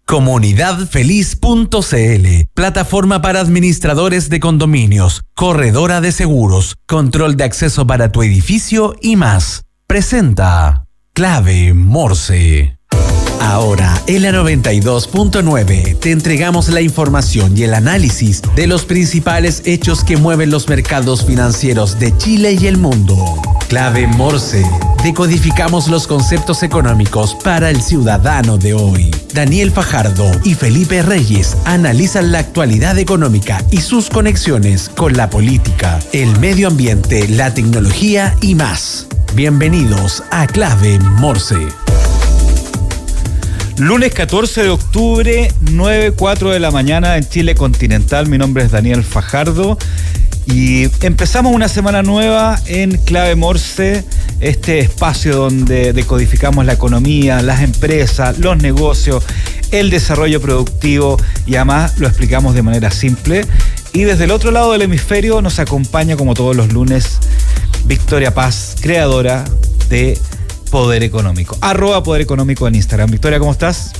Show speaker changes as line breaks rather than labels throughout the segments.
Comunidadfeliz.cl, plataforma para administradores de condominios, corredora de seguros, control de acceso para tu edificio y más. Presenta Clave Morse. Ahora, en la 92.9 te entregamos la información y el análisis de los principales hechos que mueven los mercados financieros de Chile y el mundo. Clave Morse. Decodificamos los conceptos económicos para el ciudadano de hoy. Daniel Fajardo y Felipe Reyes analizan la actualidad económica y sus conexiones con la política, el medio ambiente, la tecnología y más. Bienvenidos a Clave Morse.
Lunes 14 de octubre, 9:04 de la mañana en Chile continental. Mi nombre es Daniel Fajardo y empezamos una semana nueva en Clave Morse, este espacio donde decodificamos la economía, las empresas, los negocios, el desarrollo productivo y además lo explicamos de manera simple. Y desde el otro lado del hemisferio nos acompaña, como todos los lunes, Victoria Paz, creadora de Poder Económico, @Poder Económico en Instagram. Victoria, ¿cómo estás?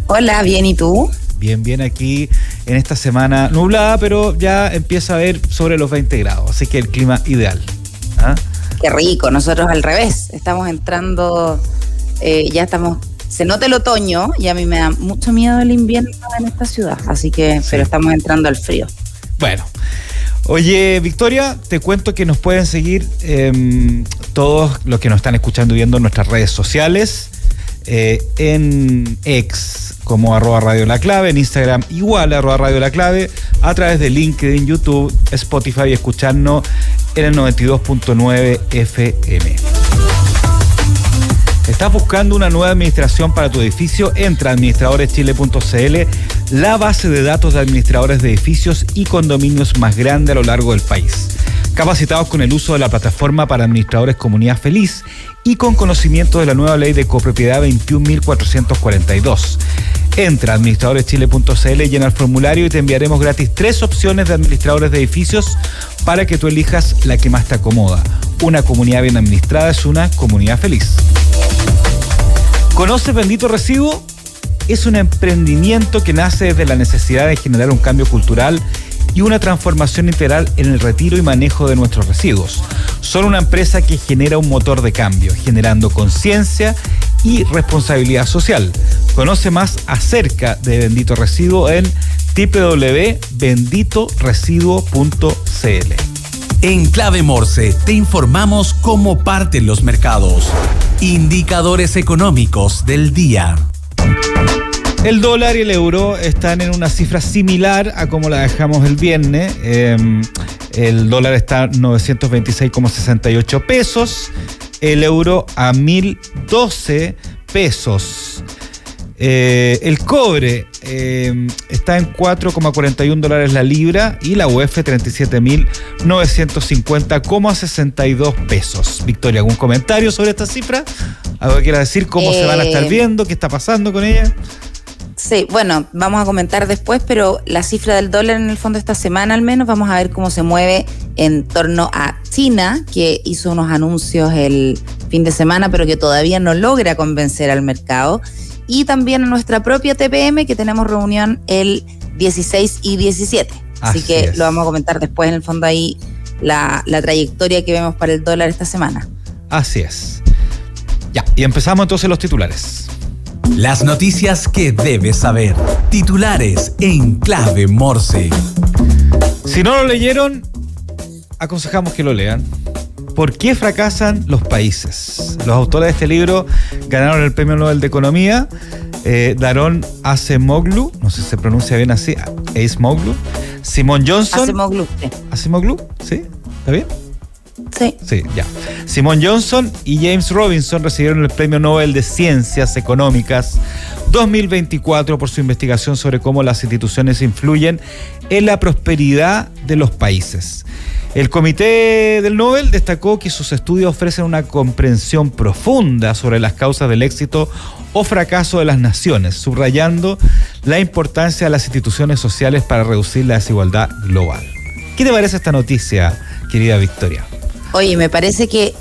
Hola, bien, ¿y tú?
Bien aquí en esta semana nublada, pero ya empieza a ver sobre los 20 grados, así que el clima ideal. ¿Ah?
Qué rico, nosotros al revés, estamos entrando, se nota el otoño y a mí me da mucho miedo el invierno en esta ciudad, así que, sí. Pero estamos entrando al frío.
Bueno. Oye, Victoria, te cuento que nos pueden seguir todos los que nos están escuchando y viendo en nuestras redes sociales, en X como @Radio La Clave, en Instagram igual @Radio La Clave, a través de LinkedIn, YouTube, Spotify y escucharnos en el 92.9 FM. ¿Estás buscando una nueva administración para tu edificio? Entra a administradoreschile.cl, la base de datos de administradores de edificios y condominios más grande a lo largo del país. Capacitados con el uso de la plataforma para administradores Comunidad Feliz y con conocimiento de la nueva ley de copropiedad 21.442. Entra a administradoreschile.cl, llena el formulario y te enviaremos gratis 3 opciones de administradores de edificios para que tú elijas la que más te acomoda. Una comunidad bien administrada es una comunidad feliz. ¿Conoces Bendito Residuo? Es un emprendimiento que nace desde la necesidad de generar un cambio cultural y una transformación integral en el retiro y manejo de nuestros residuos. Son una empresa que genera un motor de cambio, generando conciencia y responsabilidad social. Conoce más acerca de Bendito Residuo en www.benditoresiduo.cl.
En Clave Morse te informamos cómo parten los mercados. Indicadores económicos del día.
El dólar y el euro están en una cifra similar a como la dejamos el viernes. El dólar está 926,68 pesos, el euro a 1.012 pesos. El cobre está en $4,41 la libra y la UF 37.950,62 pesos. Victoria, ¿algún comentario sobre esta cifra? ¿Algo que quieras decir? ¿Cómo se van a estar viendo? ¿Qué está pasando con ella?
Sí, bueno, vamos a comentar después, pero la cifra del dólar en el fondo esta semana al menos, vamos a ver cómo se mueve en torno a China, que hizo unos anuncios el fin de semana, pero que todavía no logra convencer al mercado. Y también a nuestra propia TPM, que tenemos reunión el 16 y 17. Así que lo vamos a comentar después, en el fondo, ahí la trayectoria que vemos para el dólar esta semana.
Así es. Ya, y empezamos entonces los titulares.
Las noticias que debes saber. Titulares en Clave Morse.
Si no lo leyeron, aconsejamos que lo lean. ¿Por qué fracasan los países? Los autores de este libro ganaron el Premio Nobel de Economía. Daron Acemoglu, no sé si se pronuncia bien así, Acemoglu. Simon Johnson.
Acemoglu, sí.
¿Acemoglu? ¿Sí? ¿Está bien?
Sí.
Sí, ya. Simon Johnson y James Robinson recibieron el Premio Nobel de Ciencias Económicas 2024 por su investigación sobre cómo las instituciones influyen en la prosperidad de los países. El comité del Nobel destacó que sus estudios ofrecen una comprensión profunda sobre las causas del éxito o fracaso de las naciones, subrayando la importancia de las instituciones sociales para reducir la desigualdad global. ¿Qué te parece esta noticia, querida Victoria?
Oye, me parece que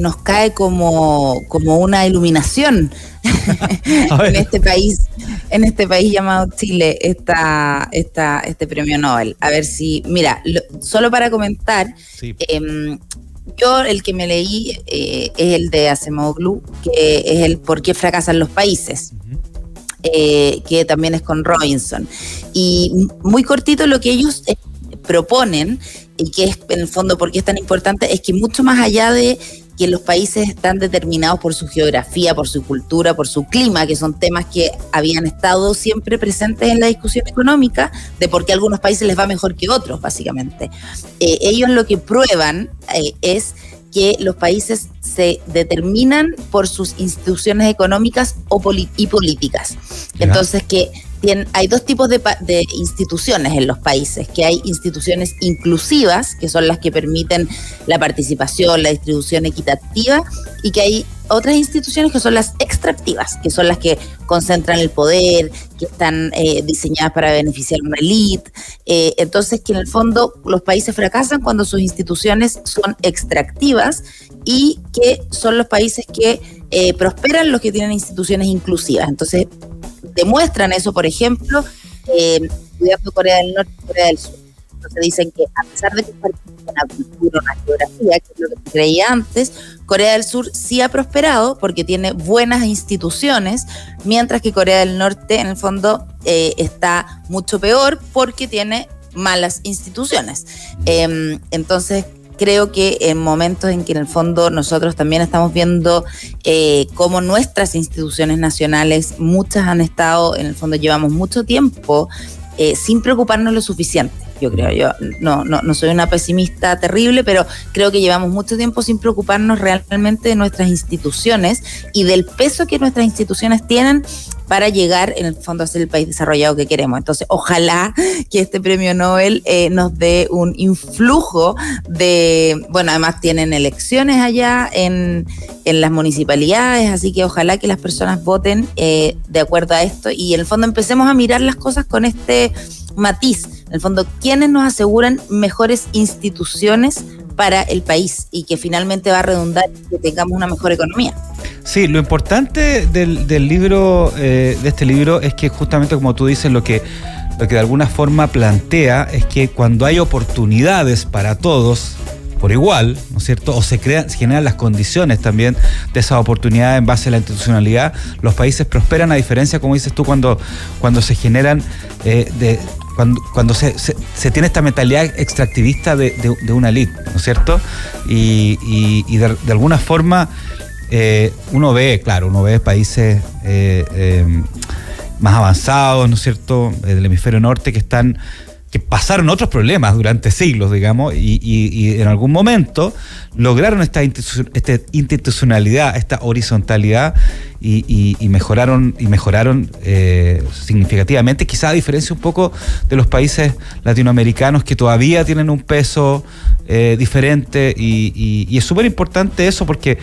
nos cae como una iluminación en este país en este país llamado Chile este premio Nobel. A ver si, mira, solo para comentar,
Sí.
Yo el que me leí es el de Acemoglu, que es el ¿Por qué fracasan los países? Que también es con Robinson. Y muy cortito lo que ellos proponen, y que es en el fondo por qué es tan importante, es que mucho más allá de que los países están determinados por su geografía, por su cultura, por su clima, que son temas que habían estado siempre presentes en la discusión económica, de por qué a algunos países les va mejor que otros, básicamente. Ellos lo que prueban es que los países se determinan por sus instituciones económicas y políticas.
¿Ya?
Entonces, que hay dos tipos de instituciones en los países, que hay instituciones inclusivas, que son las que permiten la participación, la distribución equitativa, y que hay otras instituciones que son las extractivas, que son las que concentran el poder, que están diseñadas para beneficiar a una élite. Entonces, que en el fondo los países fracasan cuando sus instituciones son extractivas, y que son los países que prosperan los que tienen instituciones inclusivas. Entonces, demuestran eso, por ejemplo, estudiando Corea del Norte y Corea del Sur. Entonces dicen que a pesar de que compartimos una cultura, una geografía, que es lo que se creía antes, Corea del Sur sí ha prosperado porque tiene buenas instituciones, mientras que Corea del Norte, en el fondo, está mucho peor porque tiene malas instituciones. Entonces, creo que en momentos en que en el fondo nosotros también estamos viendo cómo nuestras instituciones nacionales, muchas han estado, en el fondo llevamos mucho tiempo sin preocuparnos lo suficiente. Yo creo, yo no soy una pesimista terrible, pero creo que llevamos mucho tiempo sin preocuparnos realmente de nuestras instituciones y del peso que nuestras instituciones tienen para llegar, en el fondo, a ser el país desarrollado que queremos. Entonces, ojalá que este premio Nobel nos dé un influjo de, bueno, además tienen elecciones allá en las municipalidades, así que ojalá que las personas voten de acuerdo a esto y en el fondo empecemos a mirar las cosas con este matiz. En el fondo, ¿quiénes nos aseguran mejores instituciones para el país y que finalmente va a redundar en que tengamos una mejor economía?
Sí, lo importante del libro, de este libro, es que justamente como tú dices, lo que de alguna forma plantea es que cuando hay oportunidades para todos por igual, ¿no es cierto? O se generan las condiciones también de esa oportunidad en base a la institucionalidad, los países prosperan, a diferencia, como dices tú, cuando se generan cuando se tiene esta mentalidad extractivista de una élite, ¿no es cierto? Y de alguna forma uno ve países más avanzados, ¿no es cierto?, del hemisferio norte que pasaron otros problemas durante siglos, digamos, y en algún momento lograron esta institucionalidad, esta horizontalidad y mejoraron significativamente, quizá a diferencia un poco de los países latinoamericanos que todavía tienen un peso diferente y es súper importante eso porque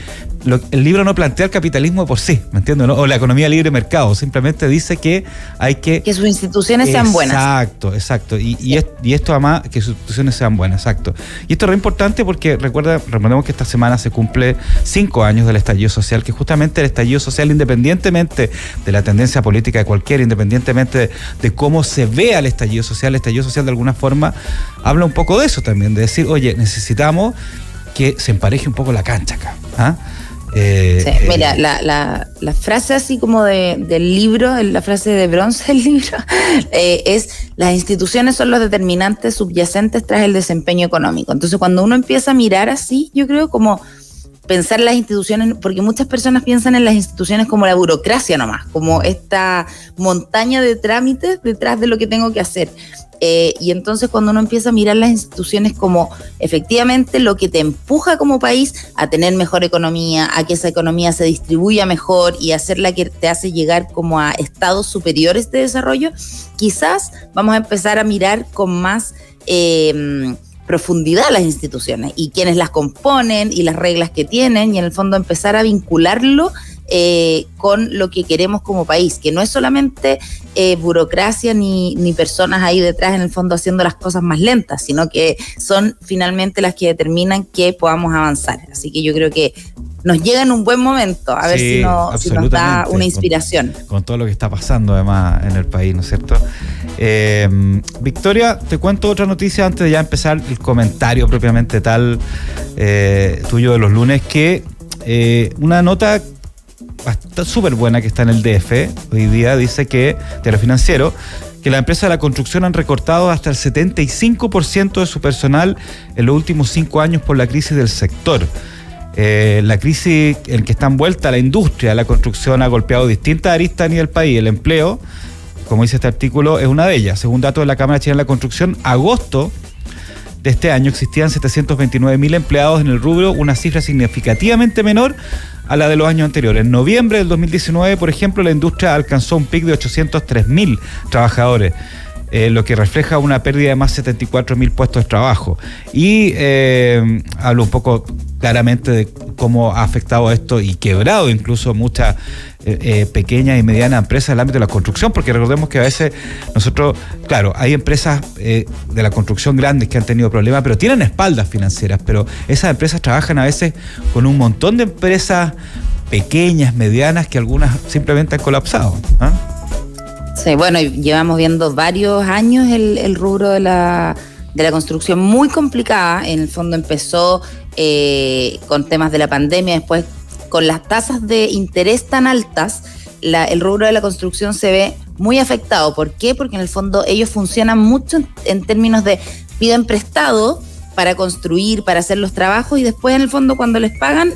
el libro no plantea el capitalismo por sí, ¿me entiendes? ¿No? O la economía libre de mercado, simplemente dice que hay que
sus instituciones sean buenas.
Exacto. Y esto además, que sus instituciones sean buenas, exacto. Y esto es re importante porque recordemos que esta semana se cumple 5 años del estallido social, que justamente el estallido social, independientemente de la tendencia política de cualquiera, independientemente de cómo se vea el estallido social de alguna forma habla un poco de eso también, de decir, oye, necesitamos que se empareje un poco la cancha acá.
Sí, mira, la frase así como del libro, la frase de bronce del libro, es: las instituciones son los determinantes subyacentes tras el desempeño económico. Entonces, cuando uno empieza a mirar así, yo creo como pensar las instituciones, porque muchas personas piensan en las instituciones como la burocracia nomás, como esta montaña de trámites detrás de lo que tengo que hacer. Y entonces cuando uno empieza a mirar las instituciones como efectivamente lo que te empuja como país a tener mejor economía, a que esa economía se distribuya mejor y hacerla que te hace llegar como a estados superiores de desarrollo, quizás vamos a empezar a mirar con más profundidad las instituciones y quienes las componen y las reglas que tienen, y en el fondo empezar a vincularlo con lo que queremos como país, que no es solamente burocracia ni personas ahí detrás en el fondo haciendo las cosas más lentas, sino que son finalmente las que determinan que podamos avanzar. Así que yo creo que nos llega en un buen momento, a ver si nos da una inspiración.
Con todo lo que está pasando además en el país, ¿no es cierto? Victoria, te cuento otra noticia antes de ya empezar el comentario propiamente tal tuyo de los lunes, que una nota súper buena que está en el DF hoy día dice que, Diario Financiero, que las empresas de la construcción han recortado hasta el 75% de su personal en los últimos 5 años por la crisis del sector. La crisis en que está envuelta la industria de la construcción ha golpeado distintas aristas a nivel país. El empleo, como dice este artículo, es una de ellas. Según datos de la Cámara Chilena de la Construcción, agosto de este año existían 729.000 empleados en el rubro, una cifra significativamente menor a la de los años anteriores. En noviembre del 2019, por ejemplo, la industria alcanzó un pic de 803.000 trabajadores, lo que refleja una pérdida de más de 74.000 puestos de trabajo. Y hablo un poco claramente de cómo ha afectado esto y quebrado incluso muchas pequeñas y medianas empresas del ámbito de la construcción, porque recordemos que a veces nosotros, claro, hay empresas de la construcción grandes que han tenido problemas, pero tienen espaldas financieras, pero esas empresas trabajan a veces con un montón de empresas pequeñas, medianas, que algunas simplemente han colapsado.
Sí, bueno, llevamos viendo varios años el rubro de la construcción muy complicada. En el fondo empezó con temas de la pandemia, después con las tasas de interés tan altas, el rubro de la construcción se ve muy afectado. ¿Por qué? Porque en el fondo ellos funcionan mucho en términos de piden prestado para construir, para hacer los trabajos, y después en el fondo cuando les pagan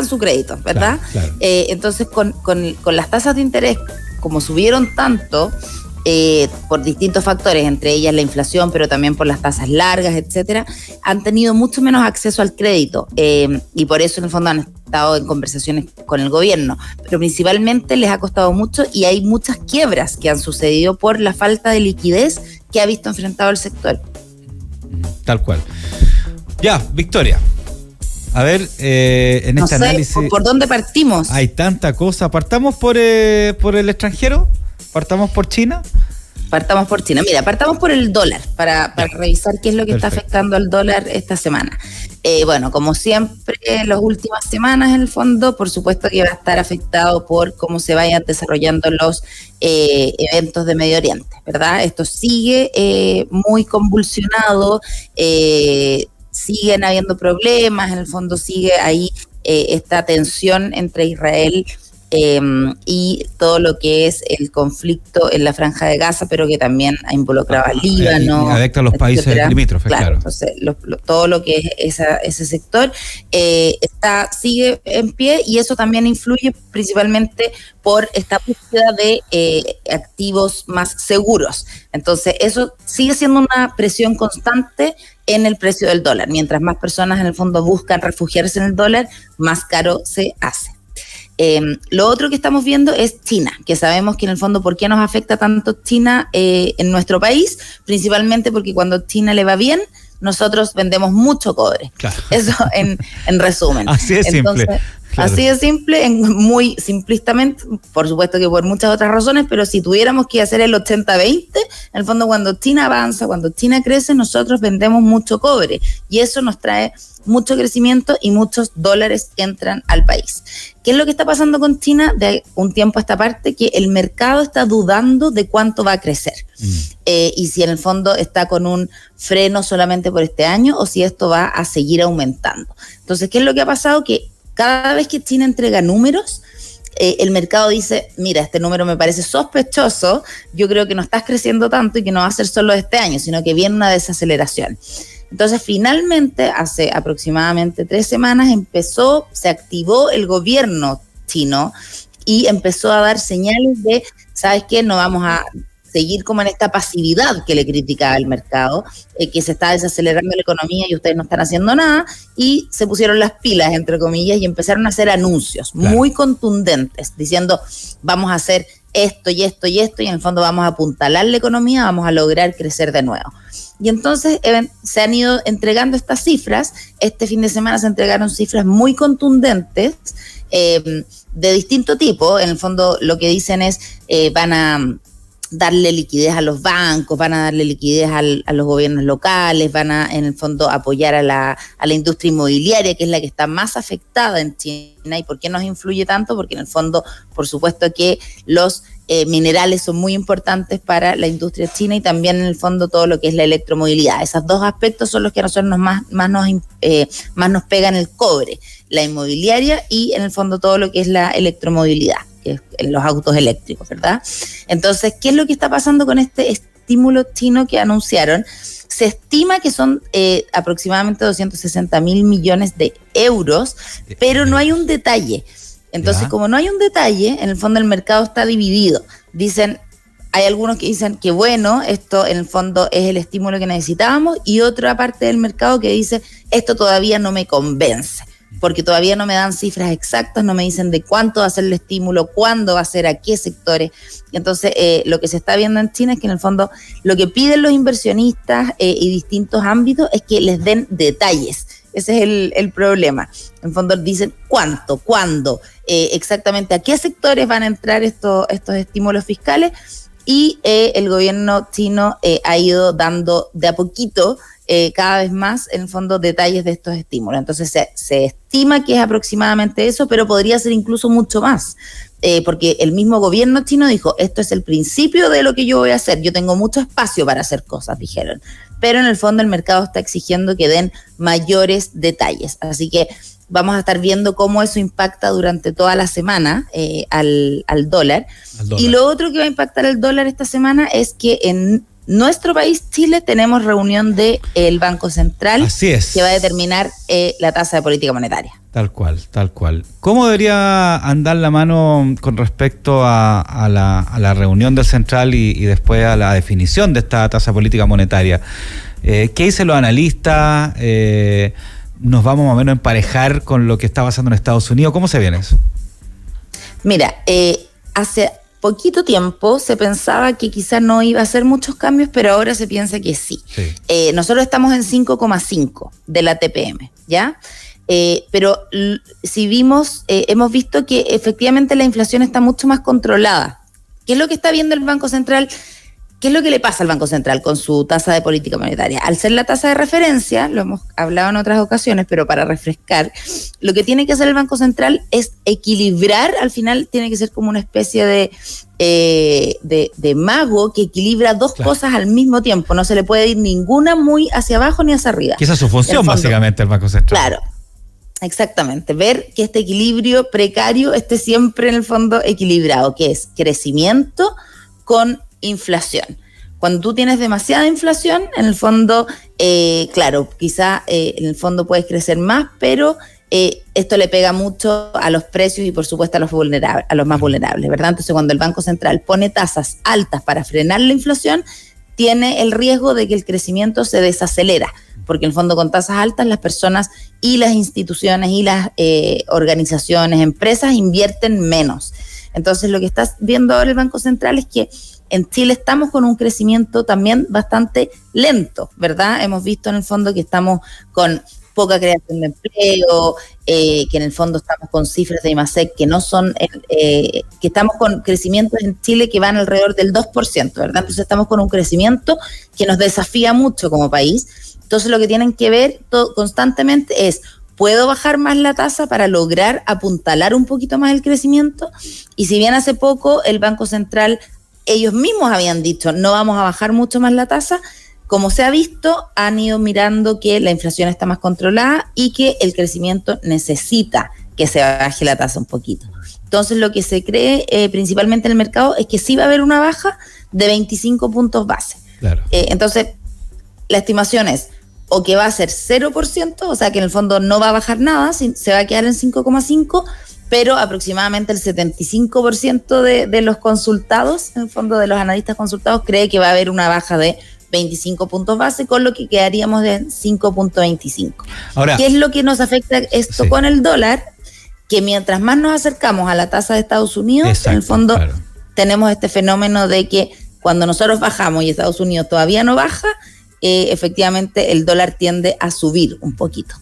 su crédito, ¿verdad? Claro. Entonces con las tasas de interés, como subieron tanto, por distintos factores, entre ellas la inflación, pero también por las tasas largas, etcétera, han tenido mucho menos acceso al crédito, y por eso en el fondo han estado en conversaciones con el gobierno, pero principalmente les ha costado mucho y hay muchas quiebras que han sucedido por la falta de liquidez que ha visto enfrentado el sector.
Tal cual. Ya, Victoria. A ver, en este análisis...
¿Por dónde partimos?
Hay tanta cosa. ¿Partamos por el extranjero? ¿Partamos por China?
Partamos por China. Mira, partamos por el dólar para revisar qué es lo que está afectando al dólar esta semana. Bueno, como siempre, las últimas semanas, en el fondo, por supuesto que va a estar afectado por cómo se vayan desarrollando los eventos de Medio Oriente, ¿verdad? Esto sigue muy convulsionado, siguen habiendo problemas, en el fondo sigue ahí esta tensión entre Israel y todo lo que es el conflicto en la Franja de Gaza, pero que también ha involucrado al Líbano.
Afecta a los países limítrofes, claro.
Entonces, todo lo que es ese sector sigue en pie, y eso también influye principalmente por esta búsqueda de activos más seguros. Entonces, eso sigue siendo una presión constante en el precio del dólar. Mientras más personas en el fondo buscan refugiarse en el dólar, más caro se hace. Lo otro que estamos viendo es China, que sabemos que en el fondo, ¿por qué nos afecta tanto China en nuestro país? Principalmente porque cuando China le va bien, nosotros vendemos mucho cobre. Claro. Eso en resumen.
Así es. Entonces, simple.
Claro. Así de simple, muy simplistamente, por supuesto que por muchas otras razones, pero si tuviéramos que hacer el 80-20, en el fondo cuando China avanza, cuando China crece, nosotros vendemos mucho cobre, y eso nos trae mucho crecimiento y muchos dólares entran al país. ¿Qué es lo que está pasando con China de un tiempo a esta parte? Que el mercado está dudando de cuánto va a crecer, y si en el fondo está con un freno solamente por este año o si esto va a seguir aumentando. Entonces, ¿qué es lo que ha pasado? Que cada vez que China entrega números, el mercado dice, mira, este número me parece sospechoso, yo creo que no estás creciendo tanto y que no va a ser solo este año, sino que viene una desaceleración. Entonces, finalmente, hace aproximadamente 3 semanas, se activó el gobierno chino y empezó a dar señales de, ¿sabes qué? No vamos a seguir como en esta pasividad que le criticaba el mercado, que se está desacelerando la economía y ustedes no están haciendo nada, y se pusieron las pilas, entre comillas, y empezaron a hacer anuncios muy contundentes, diciendo, vamos a hacer esto y esto y esto, y en el fondo vamos a apuntalar la economía, vamos a lograr crecer de nuevo. Y entonces se han ido entregando estas cifras. Este fin de semana se entregaron cifras muy contundentes, de distinto tipo. En el fondo lo que dicen es, van a darle liquidez a los bancos, van a darle liquidez a los gobiernos locales, van a, en el fondo, apoyar a la industria inmobiliaria, que es la que está más afectada en China. ¿Y por qué nos influye tanto? Porque en el fondo, por supuesto que los minerales son muy importantes para la industria china y también en el fondo todo lo que es la electromovilidad. Esos dos aspectos son los que a nosotros más nos pegan el cobre, la inmobiliaria y en el fondo todo lo que es la electromovilidad, que es los autos eléctricos, ¿verdad? Entonces, ¿qué es lo que está pasando con este estímulo chino que anunciaron? Se estima que son aproximadamente 260.000 millones de euros, pero no hay un detalle. Entonces, como no hay un detalle, en el fondo el mercado está dividido. Hay algunos que dicen que bueno, esto en el fondo es el estímulo que necesitábamos, y otra parte del mercado que dice, esto todavía no me convence, porque todavía no me dan cifras exactas, no me dicen de cuánto va a ser el estímulo, cuándo va a ser, a qué sectores. Y entonces lo que se está viendo en China es que en el fondo lo que piden los inversionistas y distintos ámbitos es que les den detalles. Ese es el problema. En fondo dicen cuánto, cuándo, exactamente a qué sectores van a entrar estos estímulos fiscales, y el gobierno chino ha ido dando de a poquito cada vez más, en el fondo, detalles de estos estímulos. Entonces se estima que es aproximadamente eso, pero podría ser incluso mucho más, porque el mismo gobierno chino dijo, esto es el principio de lo que yo voy a hacer, yo tengo mucho espacio para hacer cosas, dijeron. Pero en el fondo el mercado está exigiendo que den mayores detalles. Así que vamos a estar viendo cómo eso impacta durante toda la semana al dólar. Y lo otro que va a impactar el dólar esta semana es que en nuestro país, Chile, tenemos reunión del Banco Central.
Así es.
Que va a determinar la tasa de política monetaria.
Tal cual, tal cual. ¿Cómo debería andar la mano con respecto a la reunión del Central y después a la definición de esta tasa política monetaria? ¿Qué dicen los analistas? ¿Nos vamos más o menos a emparejar con lo que está pasando en Estados Unidos? ¿Cómo se viene eso?
Mira, hace poquito tiempo se pensaba que quizás no iba a hacer muchos cambios, pero ahora se piensa que sí. Nosotros estamos en 5,5 de la TPM, ¿ya? Pero si hemos visto que efectivamente la inflación está mucho más controlada. ¿Qué es lo que está viendo el Banco Central? ¿Qué es lo que le pasa al Banco Central con su tasa de política monetaria? Al ser la tasa de referencia, lo hemos hablado en otras ocasiones, pero para refrescar, lo que tiene que hacer el Banco Central es equilibrar, al final tiene que ser como una especie de mago que equilibra dos cosas al mismo tiempo. No se le puede ir ninguna muy hacia abajo ni hacia arriba.
Que esa es su función, básicamente, el Banco Central.
Claro. Exactamente, ver que este equilibrio precario esté siempre en el fondo equilibrado, que es crecimiento con inflación. Cuando tú tienes demasiada inflación, en el fondo, claro, quizá en el fondo puedes crecer más, pero esto le pega mucho a los precios y por supuesto a los más vulnerables, ¿verdad? Entonces cuando el Banco Central pone tasas altas para frenar la inflación, tiene el riesgo de que el crecimiento se desacelera, porque en el fondo con tasas altas las personas y las instituciones y las organizaciones, empresas invierten menos. Entonces lo que está viendo ahora el Banco Central es que en Chile estamos con un crecimiento también bastante lento, ¿verdad? Hemos visto en el fondo que estamos con poca creación de empleo, que en el fondo estamos con cifras de IMASEC que no son, que estamos con crecimientos en Chile que van alrededor del 2%, ¿verdad? Entonces estamos con un crecimiento que nos desafía mucho como país. Entonces lo que tienen que ver constantemente es, ¿puedo bajar más la tasa para lograr apuntalar un poquito más el crecimiento? Y si bien hace poco el Banco Central, ellos mismos habían dicho, no vamos a bajar mucho más la tasa, como se ha visto, han ido mirando que la inflación está más controlada y que el crecimiento necesita que se baje la tasa un poquito. Entonces lo que se cree principalmente en el mercado es que sí va a haber una baja de 25 puntos base.
Claro.
Entonces la estimación es o que va a ser 0%, o sea que en el fondo no va a bajar nada, se va a quedar en 5,5%, pero aproximadamente el 75% de los consultados, en el fondo de los analistas consultados, cree que va a haber una baja de 25 puntos base, con lo que quedaríamos en 5.25. Ahora, ¿qué es lo que nos afecta esto con el dólar? Que mientras más nos acercamos a la tasa de Estados Unidos, en el fondo tenemos este fenómeno de que cuando nosotros bajamos y Estados Unidos todavía no baja, efectivamente el dólar tiende a subir un poquito.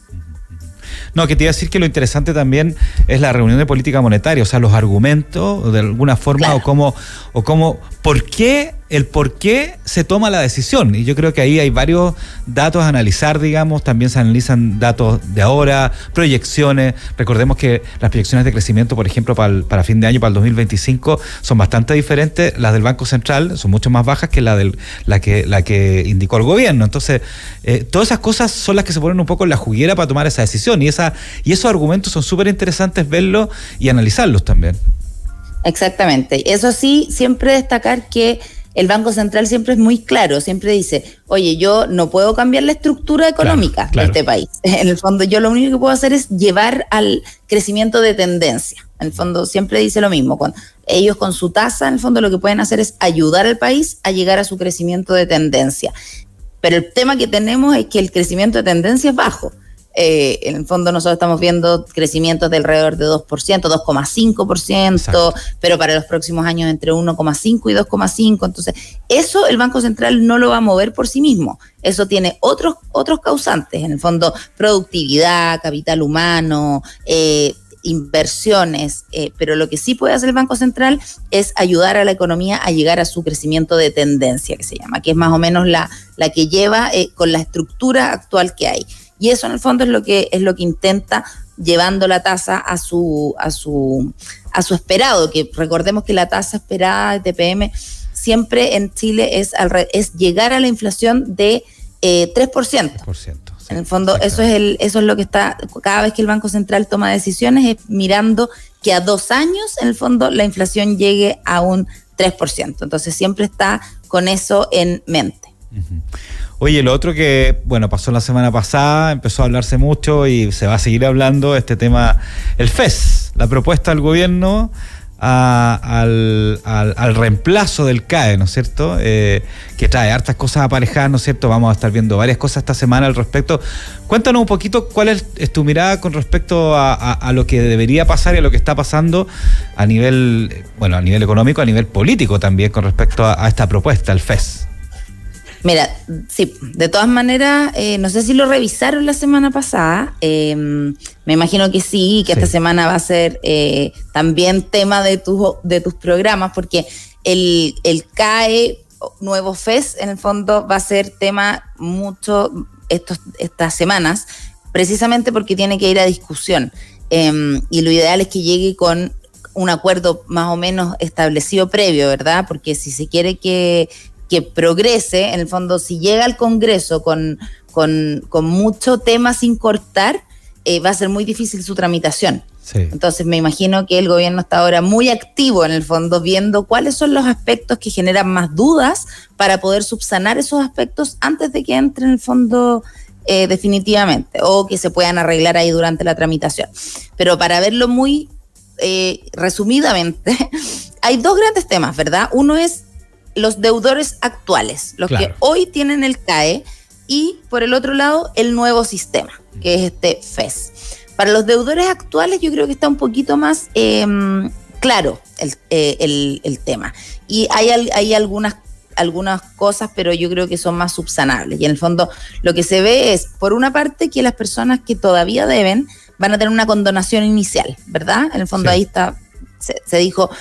No, que te iba a decir que lo interesante también es la reunión de política monetaria, o sea, los argumentos de alguna forma, claro, o cómo, ¿por qué el por qué se toma la decisión. Y yo creo que ahí hay varios datos a analizar, digamos. También se analizan datos de ahora, proyecciones. Recordemos que las proyecciones de crecimiento, por ejemplo, para fin de año, para el 2025, son bastante diferentes. Las del Banco Central son mucho más bajas que la que indicó el gobierno. Entonces, todas esas cosas son las que se ponen un poco en la juguera para tomar esa decisión. Y esos argumentos son súper interesantes verlos y analizarlos también.
Exactamente. Eso sí, siempre destacar que el Banco Central siempre es muy claro, siempre dice, oye, yo no puedo cambiar la estructura económica de este país. En el fondo, yo lo único que puedo hacer es llevar al crecimiento de tendencia. En el fondo, siempre dice lo mismo. Cuando ellos con su tasa, en el fondo, lo que pueden hacer es ayudar al país a llegar a su crecimiento de tendencia. Pero el tema que tenemos es que el crecimiento de tendencia es bajo. En el fondo nosotros estamos viendo crecimientos de alrededor de 2%, 2,5%, exacto, pero para los próximos años entre 1,5 y 2,5. Entonces, eso el Banco Central no lo va a mover por sí mismo. Eso tiene otros causantes, en el fondo, productividad, capital humano, inversiones, pero lo que sí puede hacer el Banco Central es ayudar a la economía a llegar a su crecimiento de tendencia, que se llama, que es más o menos la que lleva con la estructura actual que hay. Y eso en el fondo es lo que intenta, llevando la tasa a su esperado, que recordemos que la tasa esperada de TPM siempre en Chile es llegar a la inflación de 3%.
3%, sí,
en el fondo eso es lo que está, cada vez que el Banco Central toma decisiones es mirando que a 2 años en el fondo la inflación llegue a un 3%. Entonces siempre está con eso en mente.
Uh-huh. Oye, lo otro que, pasó la semana pasada, empezó a hablarse mucho y se va a seguir hablando, este tema, el FES, la propuesta del gobierno al reemplazo del CAE, ¿no es cierto? Que trae hartas cosas aparejadas, ¿no es cierto? Vamos a estar viendo varias cosas esta semana al respecto. Cuéntanos un poquito cuál es tu mirada con respecto a lo que debería pasar y a lo que está pasando a nivel económico, a nivel político también, con respecto a esta propuesta, el FES.
Mira, sí, de todas maneras, no sé si lo revisaron la semana pasada, me imagino que sí, que esta semana va a ser también tema de tus programas, porque el CAE, nuevo FES, en el fondo va a ser tema mucho estas semanas, precisamente porque tiene que ir a discusión, y lo ideal es que llegue con un acuerdo más o menos establecido previo, ¿verdad? Porque si se quiere que progrese, en el fondo, si llega al Congreso con mucho tema sin cortar, va a ser muy difícil su tramitación. Sí. Entonces me imagino que el gobierno está ahora muy activo, en el fondo, viendo cuáles son los aspectos que generan más dudas para poder subsanar esos aspectos antes de que entre en el fondo definitivamente, o que se puedan arreglar ahí durante la tramitación. Pero para verlo muy resumidamente, hay 2 grandes temas, ¿verdad? Uno es los deudores actuales, los que hoy tienen el CAE, y por el otro lado el nuevo sistema, que es este FES. Para los deudores actuales yo creo que está un poquito más claro el tema, y hay algunas cosas, pero yo creo que son más subsanables, y en el fondo lo que se ve es, por una parte, que las personas que todavía deben van a tener una condonación inicial, ¿verdad? En el fondo ahí está. Se dijo,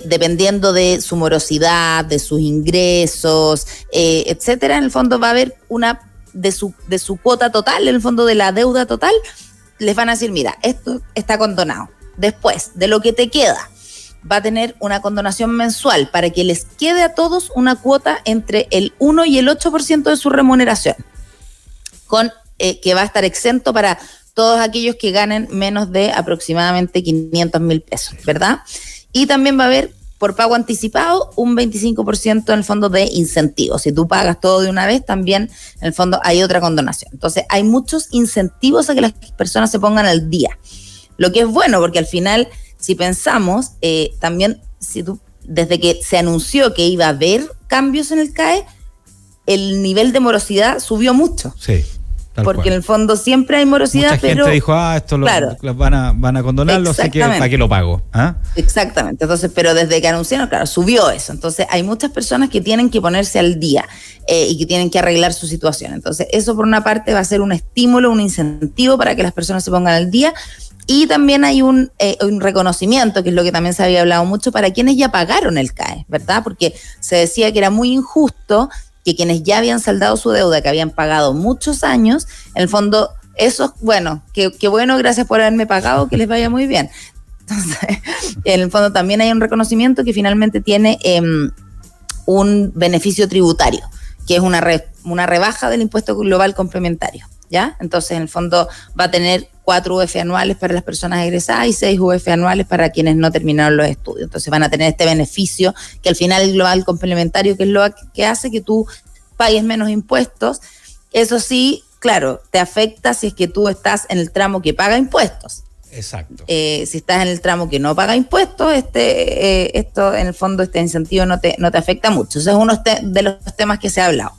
dependiendo de su morosidad, de sus ingresos, etcétera, en el fondo va a haber una de su cuota total, en el fondo de la deuda total, les van a decir, mira, esto está condonado. Después, de lo que te queda, va a tener una condonación mensual para que les quede a todos una cuota entre el 1 y el 8% de su remuneración, que va a estar exento para todos aquellos que ganen menos de aproximadamente 500.000 pesos, ¿verdad? Y también va a haber, por pago anticipado, un 25% en el fondo de incentivos. Si tú pagas todo de una vez, también en el fondo hay otra condonación. Entonces, hay muchos incentivos a que las personas se pongan al día. Lo que es bueno, porque al final, si pensamos, también, desde que se anunció que iba a haber cambios en el CAE, el nivel de morosidad subió mucho.
Sí.
porque en el fondo siempre hay morosidad,
mucha gente dijo, esto
claro,
van a condonarlo, así que ¿para qué lo pago?
Exactamente, entonces, pero desde que anunciaron, claro, subió eso, entonces hay muchas personas que tienen que ponerse al día y que tienen que arreglar su situación, entonces eso por una parte va a ser un estímulo, un incentivo para que las personas se pongan al día, y también hay un reconocimiento, que es lo que también se había hablado mucho, para quienes ya pagaron el CAE, ¿verdad? Porque se decía que era muy injusto que quienes ya habían saldado su deuda, que habían pagado muchos años, en el fondo, eso, bueno, que bueno, gracias por haberme pagado, que les vaya muy bien. Entonces, en el fondo también hay un reconocimiento que finalmente tiene un beneficio tributario, que es una rebaja del impuesto global complementario, ¿ya? Entonces, en el fondo va a tener 4 UF anuales para las personas egresadas y 6 UF anuales para quienes no terminaron los estudios. Entonces van a tener este beneficio que al final el global complementario, que es lo que hace que tú pagues menos impuestos. Eso sí, claro, te afecta si es que tú estás en el tramo que paga impuestos.
Exacto.
Si estás en el tramo que no paga impuestos, esto en el fondo, este incentivo no te afecta mucho. Eso es uno de los temas que se ha hablado.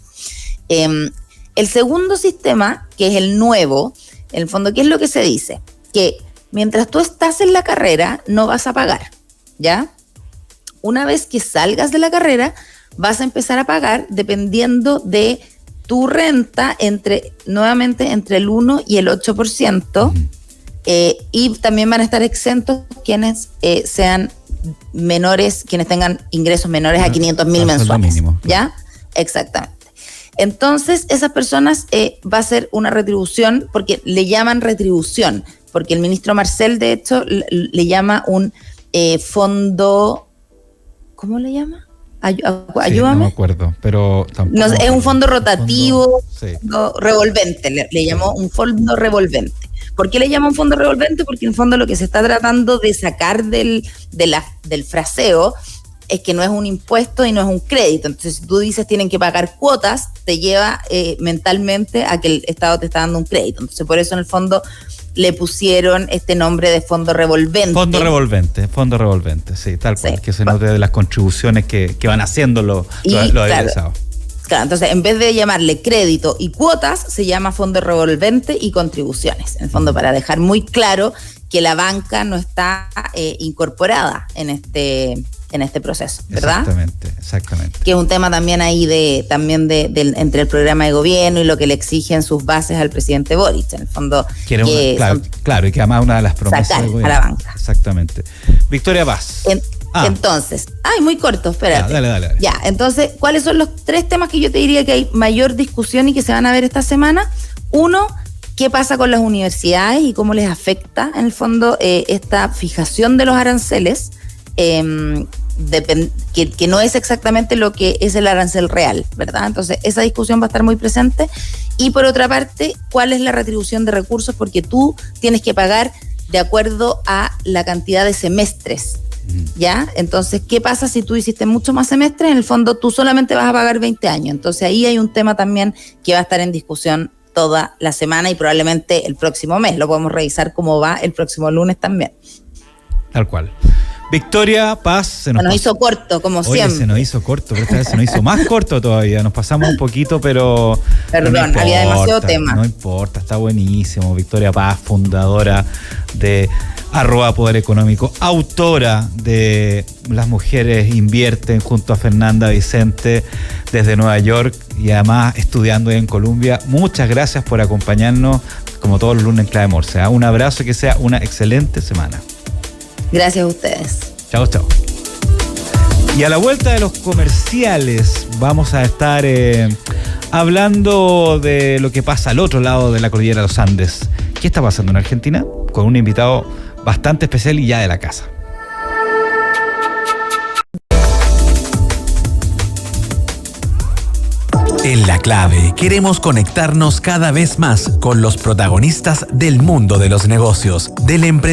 El segundo sistema, que es el nuevo, en el fondo, ¿qué es lo que se dice? Que mientras tú estás en la carrera, no vas a pagar, ¿ya? Una vez que salgas de la carrera, vas a empezar a pagar dependiendo de tu renta, nuevamente entre el 1 y el 8%, y también van a estar exentos quienes sean menores, quienes tengan ingresos menores a 500.000 mensuales, mínimo, ¿ya? Exactamente. Entonces, esas personas va a ser una retribución, porque le llaman retribución, porque el ministro Marcel, de hecho, le llama un fondo, ¿cómo le llama? Ayúdame.
Sí, no me acuerdo, pero tampoco.
No, es un fondo rotativo, fondo revolvente, le llamó un fondo revolvente. ¿Por qué le llama un fondo revolvente? Porque en el fondo lo que se está tratando de sacar del fraseo es que no es un impuesto y no es un crédito. Entonces, si tú dices tienen que pagar cuotas, te lleva mentalmente a que el Estado te está dando un crédito. Entonces, por eso en el fondo le pusieron este nombre de fondo revolvente.
Fondo revolvente, sí, tal cual, que se note de las contribuciones que van haciendo los egresados.
Claro, entonces en vez de llamarle crédito y cuotas, se llama fondo revolvente y contribuciones. En el fondo, para dejar muy claro que la banca no está incorporada en este proceso, ¿verdad?
Exactamente.
Que es un tema también ahí entre el programa de gobierno y lo que le exigen sus bases al presidente Boric, en el fondo.
Claro, y que además una de las promesas
sacar
del gobierno.
A la banca.
Exactamente. Victoria Paz.
Entonces, muy corto, espérate.
Dale.
Ya, entonces, ¿cuáles son los 3 temas que yo te diría que hay mayor discusión y que se van a ver esta semana? 1, ¿qué pasa con las universidades y cómo les afecta, en el fondo, esta fijación de los aranceles? Que no es exactamente lo que es el arancel real, ¿verdad? Entonces, esa discusión va a estar muy presente. Y por otra parte, ¿cuál es la retribución de recursos? Porque tú tienes que pagar de acuerdo a la cantidad de semestres, ¿ya? Entonces, ¿qué pasa si tú hiciste mucho más semestres? En el fondo, tú solamente vas a pagar 20 años. Entonces, ahí hay un tema también que va a estar en discusión toda la semana y probablemente el próximo mes. Lo podemos revisar cómo va el próximo lunes también.
Tal cual. Victoria Paz,
se nos hizo corto, como siempre.
Se nos hizo corto, pero esta vez se nos hizo más corto todavía. Nos pasamos un poquito, pero.
Perdón, no importa, había demasiado tema.
No importa, está buenísimo. Victoria Paz, fundadora de @Poder Económico, autora de Las Mujeres Invierten, junto a Fernanda Vicente desde Nueva York y además estudiando en Colombia. Muchas gracias por acompañarnos, como todos los lunes en Clave Morse. Un abrazo y que sea una excelente semana.
Gracias a ustedes.
Chao. Y a la vuelta de los comerciales vamos a estar hablando de lo que pasa al otro lado de la cordillera de los Andes. ¿Qué está pasando en Argentina? Con un invitado bastante especial y ya de la casa.
En La Clave queremos conectarnos cada vez más con los protagonistas del mundo de los negocios, del emprendimiento